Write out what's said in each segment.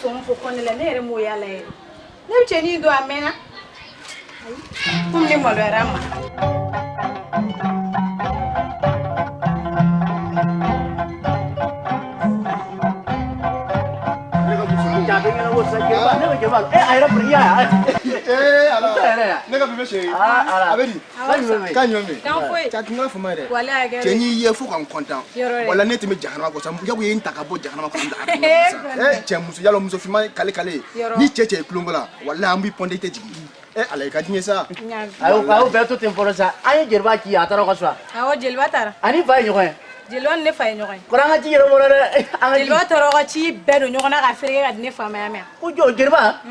son fo kon la ne re mo ya la ne che ni do amena kum ni mo lo rama ayra priya ala ne ka bibe she abedi kan yo me kan foi cha tunga fuma de wala ga chenyi ye fu kan kontan wala ne timi jahanama ko sam yago yin takabo jahanama ko nda che muso yalo muso fima kale ni cheche klongola wala ambi ponde te jigi ala ka dinye sa ayo beto tempo sa ay jerba ki atara ko sa awo jelba tara ani fa nyoy jelon ne fa nyoy koranga ci yero mo re jelba tara ko ci bedo nyona ka fere ga ne fa ma ko jo jerba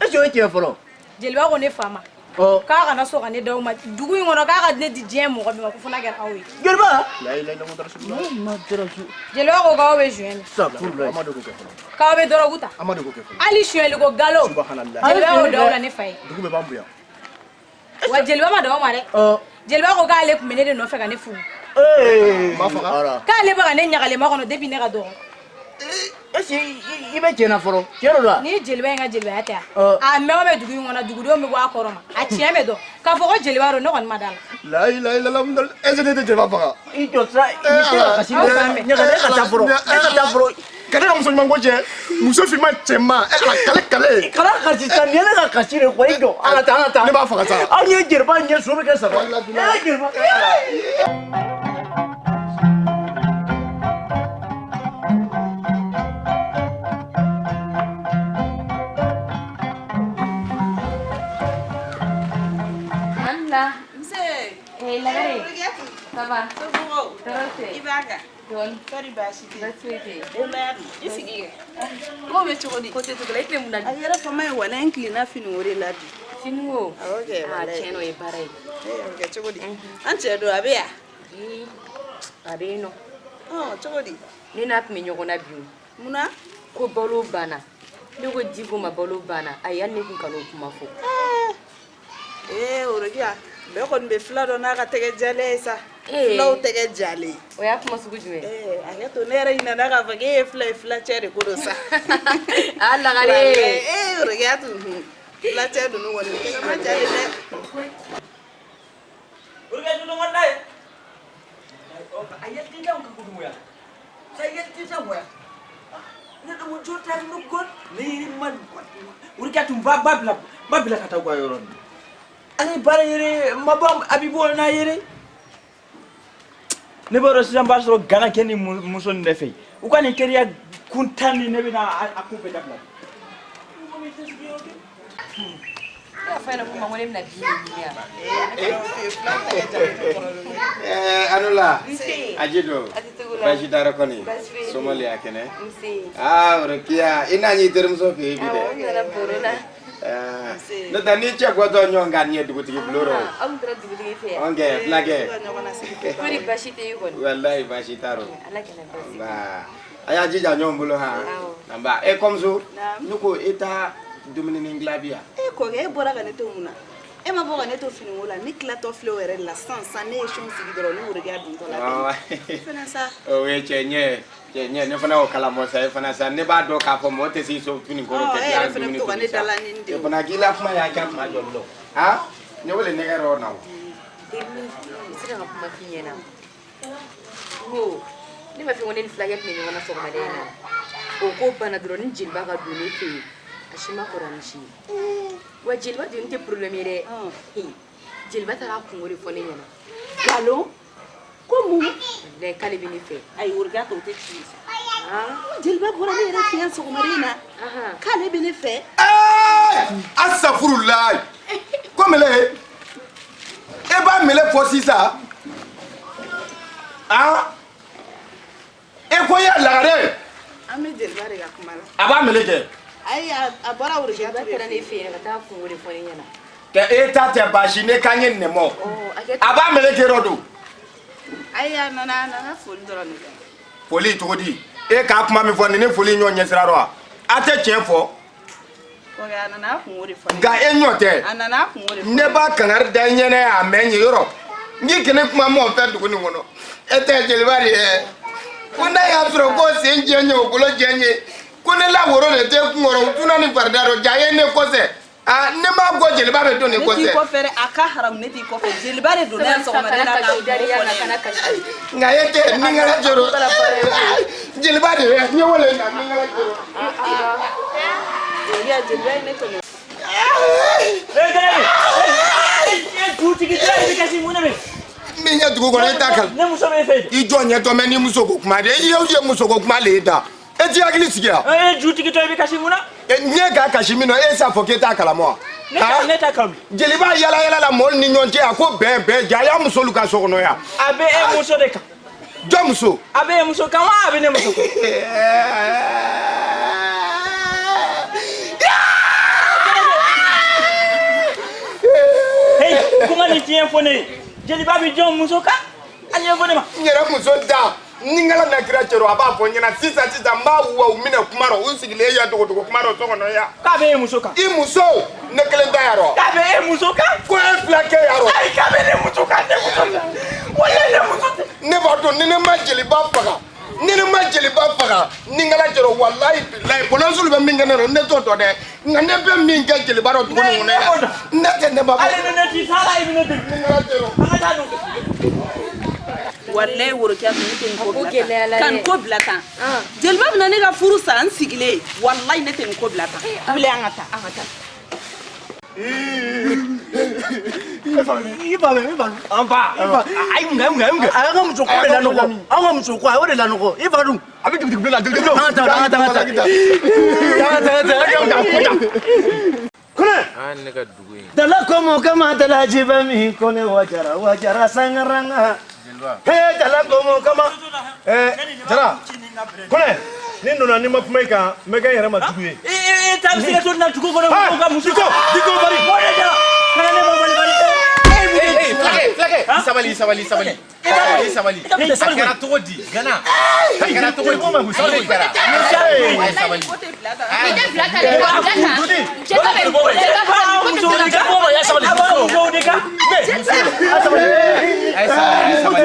e jo folo jelba ko ne fa ma ka kana so kana daw ma dugu ngono ka ka ne di jem mo ko ko funa gar awi jerba la ilaha illallah rasulullah jelba ko ga we juen sa pour le amado ko ke folo ka be doro guta amado ko ke folo ali shuel ko galo subhanallah jelba ko daw la ne fay dugu be bambuya wa jelba ma daw ma re jelba ko ga le ku menede no fe ka ne fu ma faga ka le ba ka ne nyagale ma kono depuis ne ka do esi ibe jena foro kero la ni jelba nga jelba ata a me o me dugu ngona dugu do me wa koroma a tie me do ka fo ko jelba ro no kon madal la ilaha illallah mdal ezete te jeba faga ijo tra kasi nyaka ka ta foro kada ka muso mango je muso fi ma chema kale kala kasi tan ne ka kasi re ko ijo ana ta ne ba faga sa a ye jerba nye so be ka sa jerba Lagare. Ça va? Ibaga. Don. Tori bashi. Baswete. Isigi. Ko be chogodi. Ko te to lete mun da. Ayara fama wala inclina finu wore ladi. Finwo. Okay, wala. Cheno e barai. Okay, chogodi. Anche do abia. Abeno. Oh, chogodi. Ni na pme nyoko na biu. Muna? Ko bolo bana. Ni ko digo ma bolo bana. Ayan ni kun kanu kuma fo. Orogia. Be kon be flado na ka tege jale sa. Eh. Flow tege jale. O ya kuma sugu jume. Ale to nere ina na ka fage fla chere kodo sa. Allah gare. Orogia tu. Fla chere do no woni. Ma jale ne. Orogia tu no ngondai. Ayat tidak ka kudu ya. Saya tidak ya. Ni do mo jota no gon. Ni man. Orogia tu babla kata gwa yoron. Ale bare yere mabam abibo na yere ne baro sijan basro gana keni muso ndefe ukani keriya kuntani ne bina akupe dabla Ya fana kuma ngone mna biu ya. Anula ajido bashi dara koni Somalia kene Orogia ina ni term so fi bi de no tani che godo nyonga ni duguti bloro Am dra duguti fe. onge flage Kuri bashi te yugon. wallahi bashi taro Allah kana basi. ba aya jija nyombulo ha namba e komzo nuko eta dumini ninglabia Ko ge bora ga ne to muna. Ma bora ne to finu wala ni kla to flo were la sans ne shon sigi dro ni orogia dun to la. Fena sa. o we chenye ne fana o kala mo sai fana sa ne ba do ka fo mo te si so fini ko ke ya dumini to ne dala ni ndi. fana gila kuma ya ka ma jollo ha ne wole ne garo na Sira nga kuma finyena. Ngo. Ni ma fi ngone ni flaget ni ngona so madena. O ko bana dro ni jilba ka duni fi. Ashima koranshi. Wa jilba di nte problème ire. Jilba tara kungori fone nyana. Galo. Como? Le kali bini fe. Ay urga to te chi. Jilba bora ni era fian so marina. Kale bini fe. Astaghfirullah komele e ba mele fosisa e ko ya lagare Ame jilba re ga kumala. aba mele ke Ay abora urga Jilba to tara ne fe nga ta kungori fone nyana. ke eta te bashi ne kanye ne mo aba mele ke rodo Ay na fol dro ni. foli togodi e ka kuma mi fo ne foli nyo nyesira ro ate chefo Ko ga na kungori fone. ga enyote Anana kungori. ne ba kanar da nyene amenye yoro ngi kene kuma mo fe dugu ni wono ete jelibari e wanda ya soro ko senje nyo kulo jenye ko ne la woro le te ngoro tuna ni bardaro jaye ne ko se ah ne ma go jeli ba be do ne ko se ne ti ko fere aka haram ne ti ko fere jeli ba de do ne so ma de la ka ngaye te ni ngala joro jeli ba de ni wole na ni ngala joro ya jeli ba ne to minya dugu ko ne takal ne muso be fe I jo nya to me ni muso ko kuma de ye muso ko kuma le da e ti agili sigia juti ki to be kasi muna nye ga kashi mi no e sa fo ke takala mo ne takam jeli ba yala la mol ni nyonje ako be ja ya muso lu ka so no ya abe e muso de ka jo muso abe e muso ka wa abe ne muso ko hey kuma ni tien fone jeli ba bi jo muso ka anye fone ma nyera muso da ningala na kira chero aba fo nyina sisa mba wa umina kumaro unsigile ya dogo kumaro so no ya ka be e muso ka I muso ne kelen da yaro ka be e muso ka ko e flake yaro ai ka be ne muso ka wala ne muso ne ba do ne ma jeli ba faga ningala chero wallahi billahi bonansul be mingana ro ne to de ngane be minga jeli ba ro dugo no ne te ne ba ale ne ti sala ibne de ningala chero ata do wallahi woro kya tin ko kan ko blata jelba bna ne ga furu san sigile wallahi ne tin ko blata bile angata iba amba ai mga anga mtsoko le lanoko anga mtsoko a le lanoko iba dum abi dik bela dik kone an ne ka dugu in dala komo kama dala jibami kone wajara sangaranga he dala komo kama jara kone ni nuna ni mapmaika mega yara matugu tamsi ka na tuko kono ko musiko diko bari kana ne mo bari flake sabali akara to di gana akara to di mo sabali kara sabali sabali